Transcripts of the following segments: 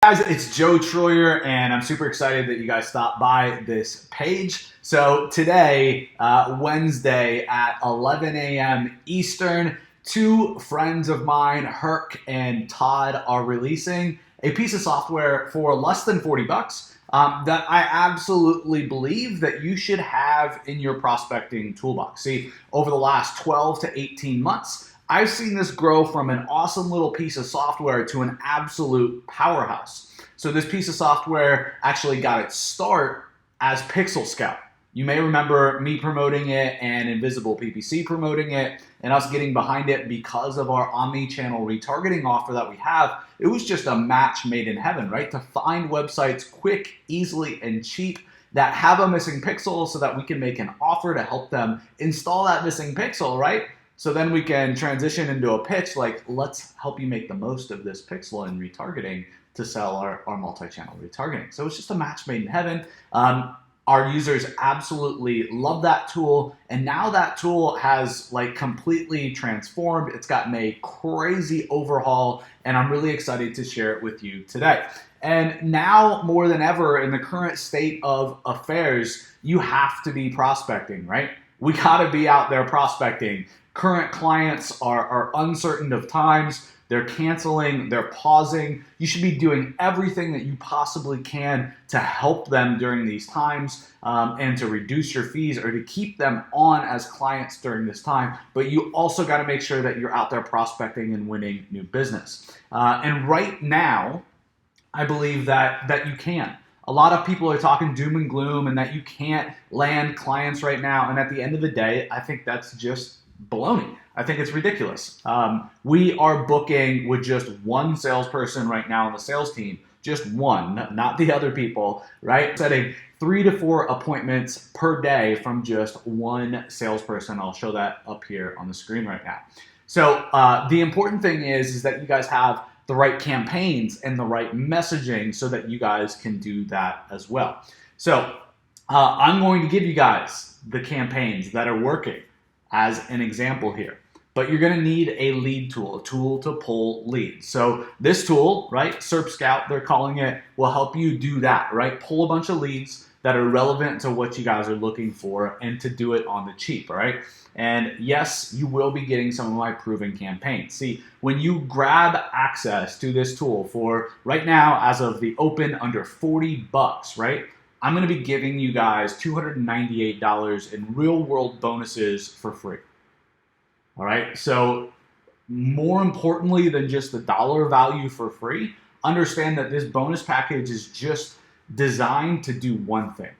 Guys, it's Joe Troyer, and I'm super excited that you guys stopped by this page. So today, Wednesday at 11 a.m. Eastern, two friends of mine, Herc and Todd, are releasing a piece of software for less than 40 bucks that I absolutely believe that you should have in your prospecting toolbox. See, over the last 12 to 18 months, I've seen this grow from an awesome little piece of software to an absolute powerhouse. So this piece of software actually got its start as SERPScout. You may remember me promoting it and Invisible PPC promoting it and us getting behind it because of our omni-channel retargeting offer that we have. It was just a match made in heaven, right? To find websites quick, easily, and cheap that have a missing pixel so that we can make an offer to help them install that missing pixel, right? So then we can transition into a pitch like, let's help you make the most of this pixel in retargeting to sell our multi-channel retargeting. So it's just a match made in heaven. Our users absolutely love that tool. And now that tool has like completely transformed. It's gotten a crazy overhaul, and I'm really excited to share it with you today. And now more than ever in the current state of affairs, you have to be prospecting, right? We gotta be out there prospecting. Current clients are uncertain of times. They're canceling, they're pausing. You should be doing everything that you possibly can to help them during these times and to reduce your fees or to keep them on as clients during this time. But you also got to make sure that you're out there prospecting and winning new business. And right now, I believe that you can. A lot of people are talking doom and gloom and that you can't land clients right now. And at the end of the day, I think that's just baloney. I think it's ridiculous. We are booking with just one salesperson right now on the sales team, just one, not the other people, right? Setting 3 to 4 appointments per day from just one salesperson. I'll show that up here on the screen right now. So the important thing is that you guys have the right campaigns and the right messaging so that you guys can do that as well. So I'm going to give you guys the campaigns that are working as an example here. But you're gonna need a lead tool, a tool to pull leads. So this tool, right, SERPScout, they're calling it, will help you do that, right? Pull a bunch of leads that are relevant to what you guys are looking for and to do it on the cheap, all right? And yes, you will be getting some of my proven campaigns. See, when you grab access to this tool for right now, as of the open, under 40 bucks, right? I'm gonna be giving you guys $298 in real world bonuses for free. All right, so more importantly than just the dollar value for free, understand that this bonus package is just designed to do one thing.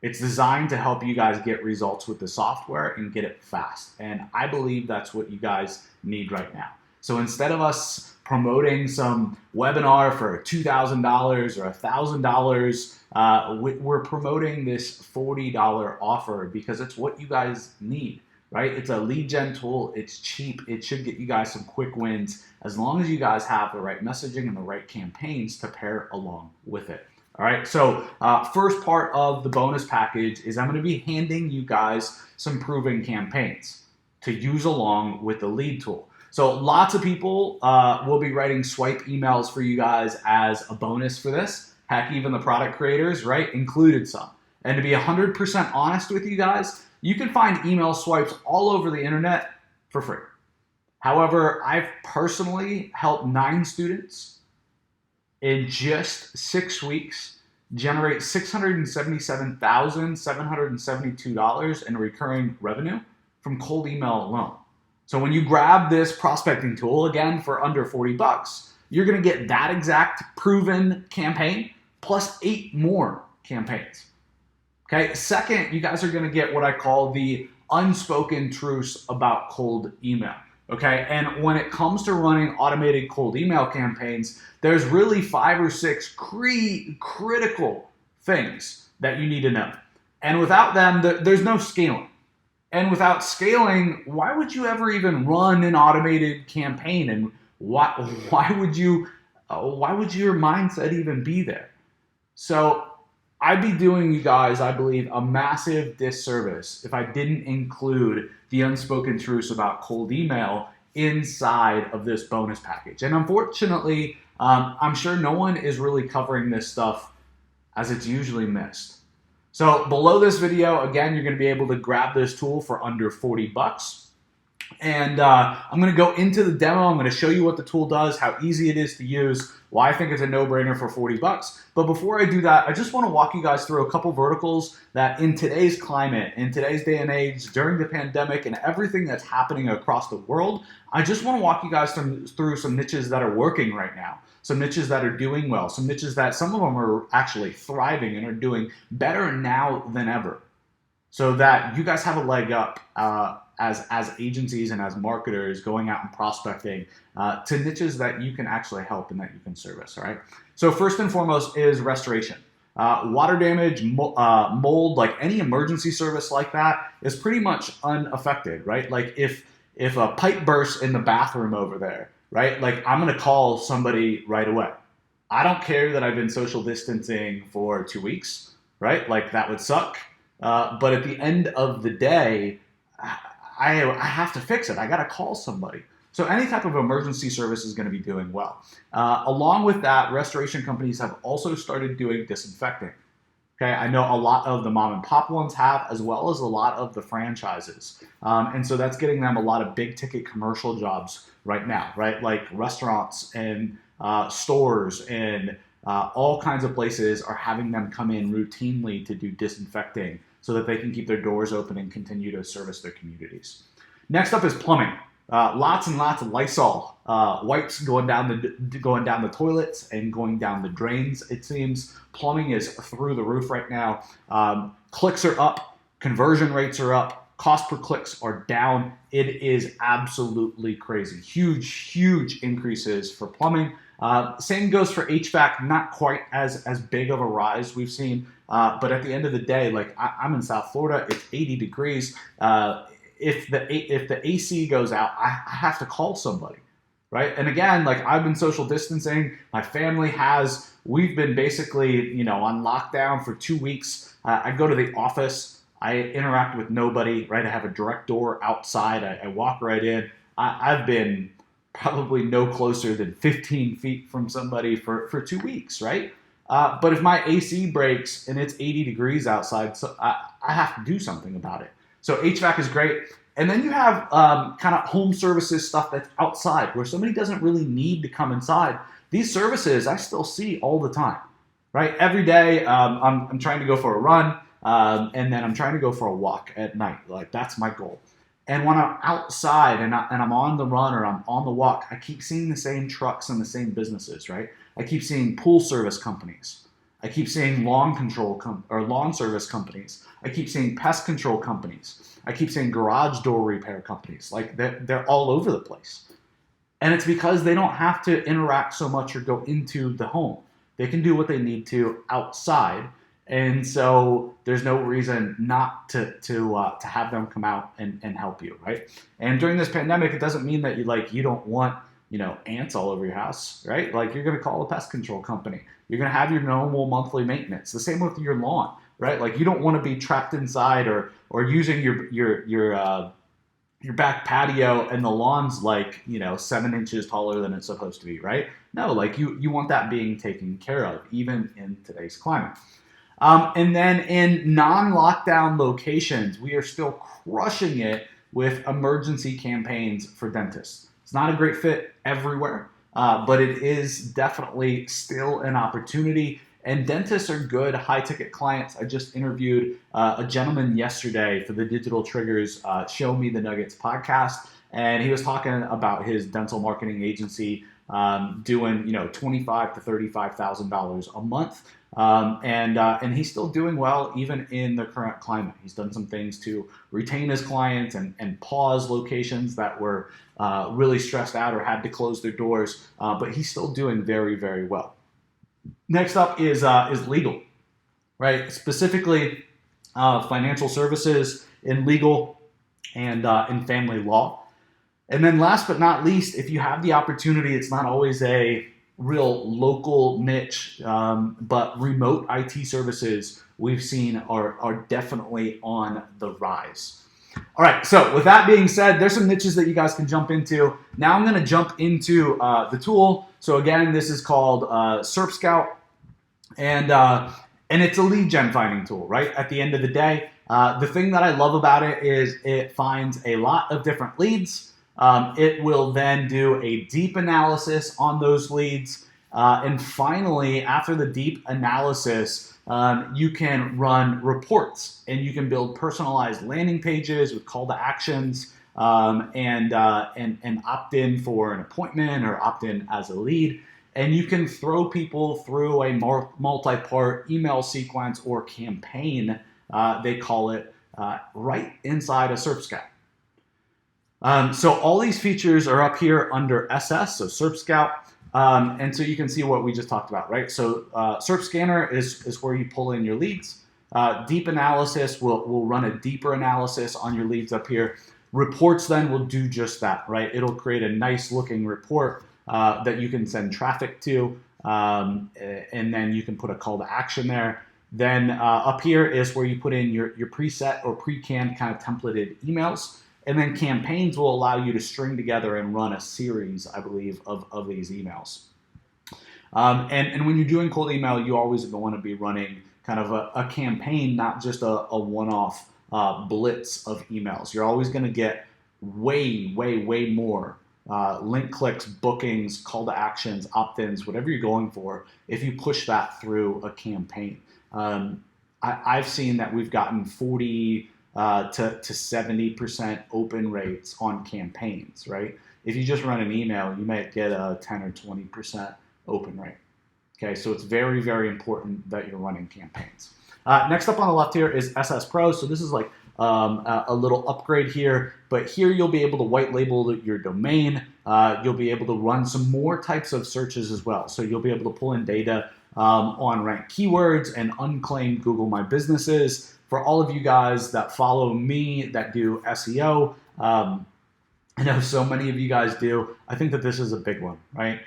It's designed to help you guys get results with the software and get it fast. And I believe that's what you guys need right now. So instead of us promoting some webinar for $2,000 or $1,000, we're promoting this $40 offer because it's what you guys need. Right? It's a lead gen tool. It's cheap. It should get you guys some quick wins as long as you guys have the right messaging and the right campaigns to pair along with it. All right. So first part of the bonus package is I'm going to be handing you guys some proven campaigns to use along with the lead tool. So lots of people will be writing swipe emails for you guys as a bonus for this. Heck, even the product creators, right, included some. And to be 100% honest with you guys, you can find email swipes all over the internet for free. However, I've personally helped 9 students in just 6 weeks generate $677,772 in recurring revenue from cold email alone. So when you grab this prospecting tool, again, for under 40 bucks, you're gonna get that exact proven campaign plus 8 more campaigns. Okay, second, you guys are gonna get what I call the unspoken truths about cold email, okay? And when it comes to running automated cold email campaigns, there's really 5 or 6 critical things that you need to know. And without them, there's no scaling. And without scaling, why would you ever even run an automated campaign? And why would your mindset even be there? So I'd be doing you guys, I believe, a massive disservice if I didn't include the unspoken truths about cold email inside of this bonus package. And unfortunately, I'm sure no one is really covering this stuff as it's usually missed. So below this video, again, you're going to be able to grab this tool for under 40 bucks. And I'm going to go into the demo. I'm going to show you what the tool does, how easy it is to use, why I think it's a no-brainer for 40 bucks. But before I do that, I just want to walk you guys through a couple verticals that in today's climate, in today's day and age, during the pandemic and everything that's happening across the world, I just want to walk you guys through some niches that are working right now, some niches that are doing well, some niches that some of them are actually thriving and are doing better now than ever, so that you guys have a leg up as agencies and as marketers going out and prospecting to niches that you can actually help and that you can service, all right? So first and foremost is restoration. Water damage, mold, like any emergency service like that is pretty much unaffected, right? Like if a pipe bursts in the bathroom over there, right? Like I'm gonna call somebody right away. I don't care that I've been social distancing for 2 weeks, right? Like that would suck. But at the end of the day, I have to fix it. I got to call somebody. So any type of emergency service is going to be doing well. Along with that, restoration companies have also started doing disinfecting. Okay, I know a lot of the mom and pop ones have, as well as a lot of the franchises. And so that's getting them a lot of big ticket commercial jobs right now, right? Like restaurants and stores and all kinds of places are having them come in routinely to do disinfecting so that they can keep their doors open and continue to service their communities. Next up is plumbing. Lots and lots of Lysol wipes going down the toilets and going down the drains. It seems plumbing is through the roof right now. Clicks are up, conversion rates are up, cost per clicks are down. It is absolutely crazy. Huge increases for plumbing. Same goes for HVAC, not quite as big of a rise we've seen, but at the end of the day, like I'm in South Florida, it's 80 degrees. If the AC goes out, I have to call somebody, right? And again, like I've been social distancing, my family has, we've been basically, on lockdown for 2 weeks. I go to the office, I interact with nobody, right? I have a direct door outside, I walk right in. I've been probably no closer than 15 feet from somebody for 2 weeks, right? But if my AC breaks and it's 80 degrees outside, so I have to do something about it. So HVAC is great. And then you have kind of home services stuff that's outside where somebody doesn't really need to come inside. These services I still see all the time, right? Every day I'm trying to go for a run and then I'm trying to go for a walk at night. Like that's my goal. And when I'm outside and I'm on the run or I'm on the walk, I keep seeing the same trucks and the same businesses, right? I keep seeing pool service companies. I keep seeing lawn service companies. I keep seeing pest control companies. I keep seeing garage door repair companies. Like they're all over the place. And it's because they don't have to interact so much or go into the home. They can do what they need to outside. And so there's no reason not to have them come out and help you, right? And during this pandemic, it doesn't mean that you don't want ants all over your house, right? Like you're going to call a pest control company. You're going to have your normal monthly maintenance. The same with your lawn, right? Like you don't want to be trapped inside or using your back patio and the lawn's 7 inches taller than it's supposed to be, right? No, like you want that being taken care of, even in today's climate. And then in non-lockdown locations, we are still crushing it with emergency campaigns for dentists. It's not a great fit everywhere, but it is definitely still an opportunity. And dentists are good high-ticket clients. I just interviewed a gentleman yesterday for the Digital Triggers Show Me the Nuggets podcast, and he was talking about his dental marketing agency doing $25,000 to $35,000 a month. And he's still doing well even in the current climate. He's done some things to retain his clients and pause locations that were really stressed out or had to close their doors, but he's still doing very, very well. Next up is legal, right? Specifically financial services in legal and in family law. And then last but not least, if you have the opportunity, it's not always a real local niche, but remote IT services we've seen are definitely on the rise. All right, so with that being said, there's some niches that you guys can jump into. Now I'm going to jump into the tool. So again, this is called SERPScout, and it's a lead gen finding tool, right? At the end of the day, the thing that I love about it is it finds a lot of different leads. It will then do a deep analysis on those leads. And finally, after the deep analysis, you can run reports and you can build personalized landing pages with call to actions and opt in for an appointment or opt in as a lead. And you can throw people through a multi-part email sequence or campaign, they call it, right inside a SERPScout. So all these features are up here under SS, so SERPScout. And so you can see what we just talked about, right? So SERP Scanner is where you pull in your leads. Deep analysis will run a deeper analysis on your leads up here. Reports then will do just that, right? It'll create a nice looking report that you can send traffic to, and then you can put a call to action there. Then up here is where you put in your preset or pre-canned kind of templated emails. And then campaigns will allow you to string together and run a series, I believe, of these emails. And when you're doing cold email, you always want to be running kind of a campaign, not just a one-off blitz of emails. You're always going to get way more link clicks, bookings, call to actions, opt-ins, whatever you're going for, if you push that through a campaign. I've seen that we've gotten 40 to 70% open rates on campaigns, right? If you just run an email, you might get a 10 or 20% open rate. Okay, so it's very, very important that you're running campaigns. Next up on the left here is SS Pro. So this is like a little upgrade here, but here you'll be able to white label your domain. You'll be able to run some more types of searches as well. So you'll be able to pull in data on ranked keywords and unclaimed Google My Businesses. For all of you guys that follow me that do SEO, I know so many of you guys do. I think that this is a big one, right?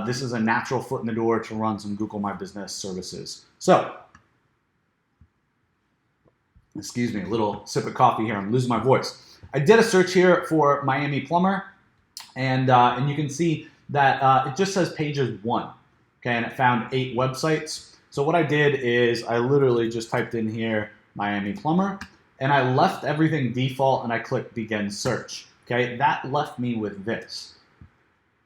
This is a natural foot in the door to run some Google My Business services. So, excuse me, a little sip of coffee here. I'm losing my voice. I did a search here for Miami plumber, and you can see that it just says pages 1, okay, and it found 8 websites. So what I did is I literally just typed in here Miami plumber, and I left everything default and I clicked begin search. Okay, that left me with this.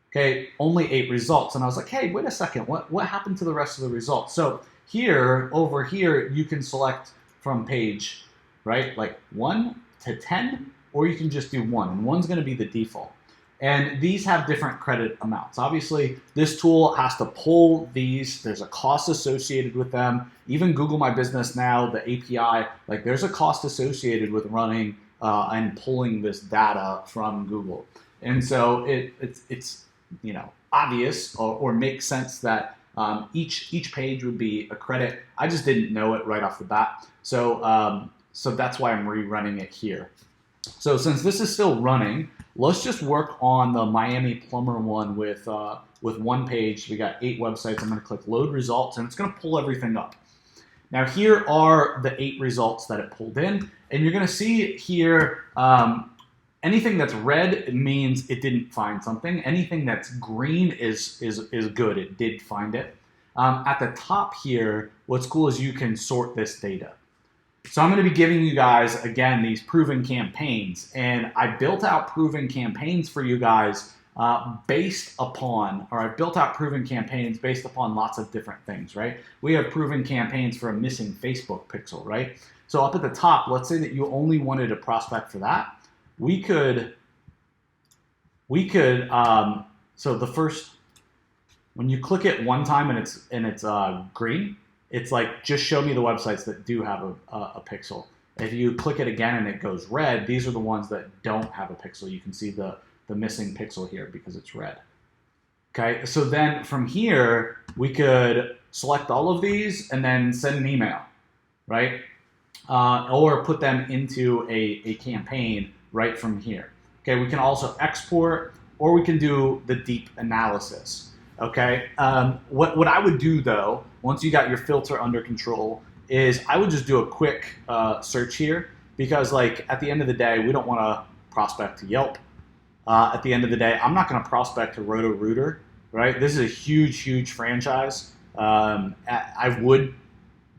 Okay, only 8 results, and I was like, hey, wait a second, what happened to the rest of the results? So here, over here, you can select from page, right, like 1 to 10, or you can just do 1, and 1's going to be the default. And these have different credit amounts. Obviously, this tool has to pull these. There's a cost associated with them. Even Google My Business now, the API, like there's a cost associated with running and pulling this data from Google. And so it's you know, obvious or makes sense that each page would be a credit. I just didn't know it right off the bat. So so that's why I'm rerunning it here. So since this is still running, let's just work on the Miami plumber one with 1 page. We got 8 websites. I'm going to click load results, and it's going to pull everything up. Now here are the 8 results that it pulled in, and you're going to see here anything that's red means it didn't find something. Anything that's green is good. It did find it. At the top here, what's cool is you can sort this data. So I'm going to be giving you guys, again, these proven campaigns, and I built out proven campaigns for you guys based upon lots of different things, right? We have proven campaigns for a missing Facebook pixel, right? So up at the top, let's say that you only wanted a prospect for that. We could, so the first, when you click it one time and it's green, it's like, just show me the websites that do have a pixel. If you click it again and it goes red, these are the ones that don't have a pixel. You can see the missing pixel here because it's red. Okay, so then from here, we could select all of these and then send an email, right? Or put them into a campaign right from here. Okay, we can also export, or we can do the deep analysis. Okay, what I would do though, once you got your filter under control, is I would just do a quick search here, because like at the end of the day, we don't want to prospect to Yelp. At the end of the day, I'm not going to prospect to Roto-Rooter, right? This is a huge, huge franchise. I would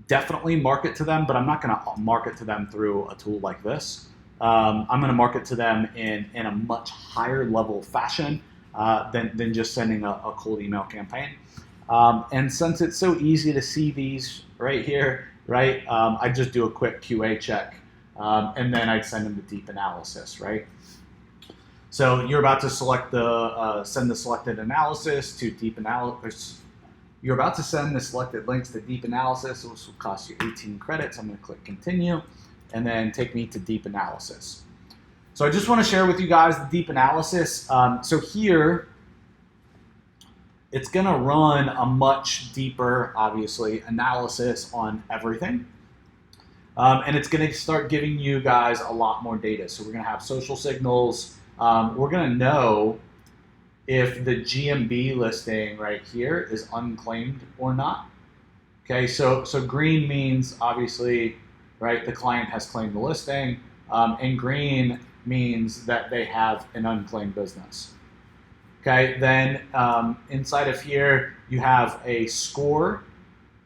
definitely market to them, but I'm not going to market to them through a tool like this. I'm going to market to them in a much higher level fashion than just sending a cold email campaign. And since it's so easy to see these right here, right, I just do a quick QA check, and then I'd send them to deep analysis, right? So you're about to select send the selected analysis to deep analysis. You're about to send the selected links to deep analysis. This will cost you 18 credits. I'm going to click continue, and then take me to deep analysis. So I just want to share with you guys the deep analysis. So here, it's going to run a much deeper, obviously, analysis on everything. And it's going to start giving you guys a lot more data. So we're going to have social signals. We're going to know if the GMB listing right here is unclaimed or not. Okay, so green means obviously, right, the client has claimed the listing, and green means that they have an unclaimed business. Okay, then inside of here, you have a score.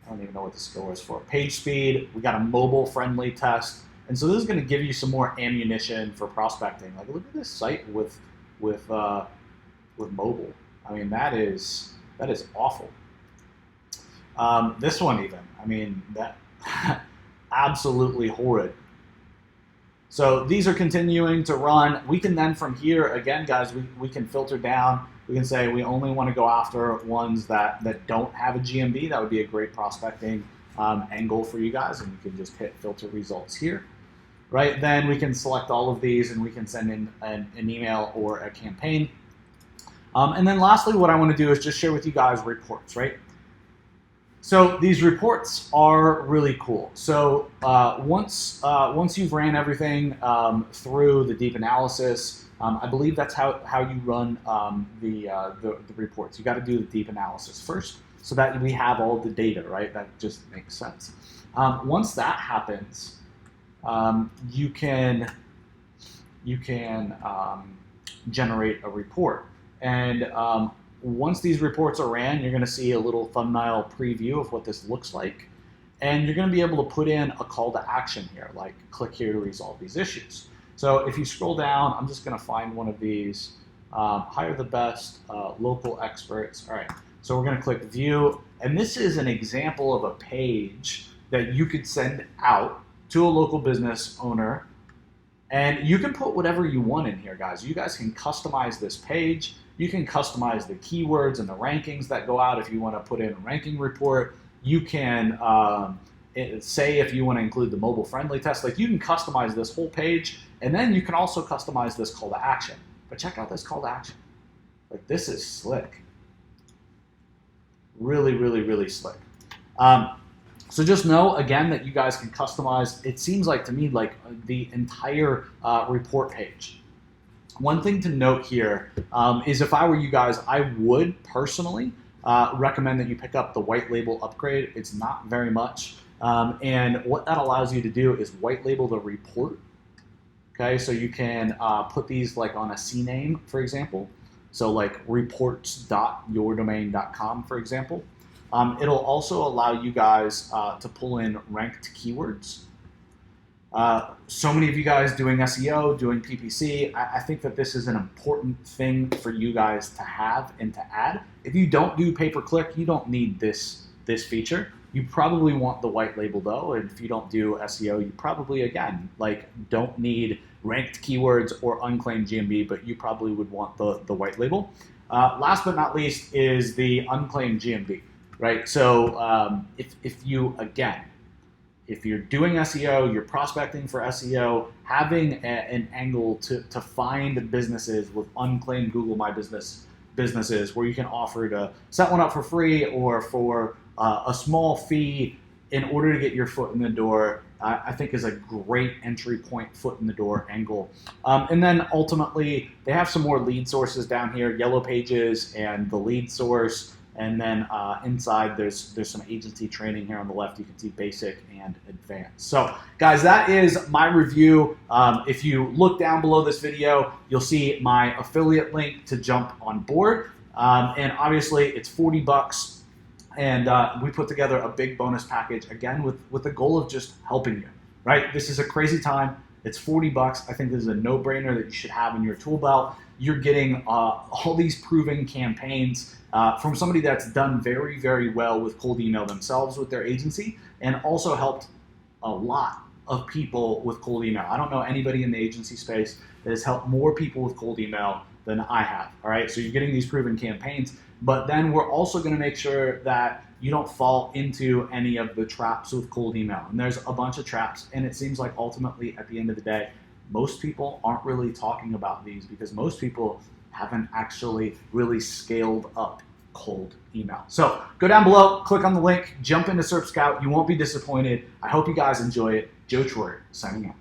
I don't even know what the score is for. Page speed, we got a mobile friendly test. And so this is going to give you some more ammunition for prospecting. Like, look at this site with mobile. I mean, that is awful. This one even, I mean, that absolutely horrid. So these are continuing to run. We can then from here, again, guys, we can filter down. We can say we only want to go after ones that don't have a GMB. That would be a great prospecting angle for you guys, and you can just hit filter results here. Right, then we can select all of these and we can send in an email or a campaign. And then lastly, what I want to do is just share with you guys reports, right? So these reports are really cool. So once you've ran everything through the deep analysis, I believe that's how you run the reports. You got to do the deep analysis first so that we have all the data, right? That just makes sense. Once that happens, you can generate a report, and once these reports are ran, you're going to see a little thumbnail preview of what this looks like, and you're going to be able to put in a call to action here, like click here to resolve these issues. So if you scroll down, I'm just going to find one of these, hire the best local experts. All right, so we're going to click view, and this is an example of a page that you could send out to a local business owner, and you can put whatever you want in here, guys. You guys can customize this page. You can customize the keywords and the rankings that go out if you want to put in a ranking report. You can say if you want to include the mobile friendly test. Like, you can customize this whole page, and then you can also customize this call to action. But check out this call to action. Like, this is slick. Really, really, really slick. So just know, again, that you guys can customize, it seems like to me, like the entire report page. One thing to note here is if I were you guys, I would personally recommend that you pick up the white label upgrade. It's not very much. And what that allows you to do is white label the report. Okay, so you can put these like on a CNAME, for example. So like reports.yourdomain.com, for example. It'll also allow you guys to pull in ranked keywords. So many of you guys doing SEO, doing PPC, I think that this is an important thing for you guys to have and to add. If you don't do pay-per-click, you don't need this feature. You probably want the white label though, and if you don't do SEO, you probably, again, like don't need ranked keywords or unclaimed GMB, but you probably would want the white label. Last but not least is the unclaimed GMB. Right, so if you're doing SEO, you're prospecting for SEO, having an angle to find businesses with unclaimed Google My Business businesses where you can offer to set one up for free or for a small fee in order to get your foot in the door, I think is a great entry point, foot in the door angle. And then ultimately, they have some more lead sources down here, Yellow Pages and the lead source. And then inside, there's some agency training here on the left. You can see basic and advanced. So guys, that is my review. If you look down below this video, you'll see my affiliate link to jump on board. And obviously it's 40 bucks. And we put together a big bonus package, again, with the goal of just helping you, right? This is a crazy time. It's 40 bucks. I think this is a no-brainer that you should have in your tool belt. You're getting all these proven campaigns from somebody that's done very, very well with cold email themselves with their agency, and also helped a lot of people with cold email. I don't know anybody in the agency space that has helped more people with cold email than I have, all right? So you're getting these proven campaigns, but then we're also gonna make sure that you don't fall into any of the traps with cold email. And there's a bunch of traps, and it seems like ultimately at the end of the day, most people aren't really talking about these because most people haven't actually really scaled up cold email. So go down below, click on the link, jump into SERPScout. You won't be disappointed. I hope you guys enjoy it. Joe Troyer signing out.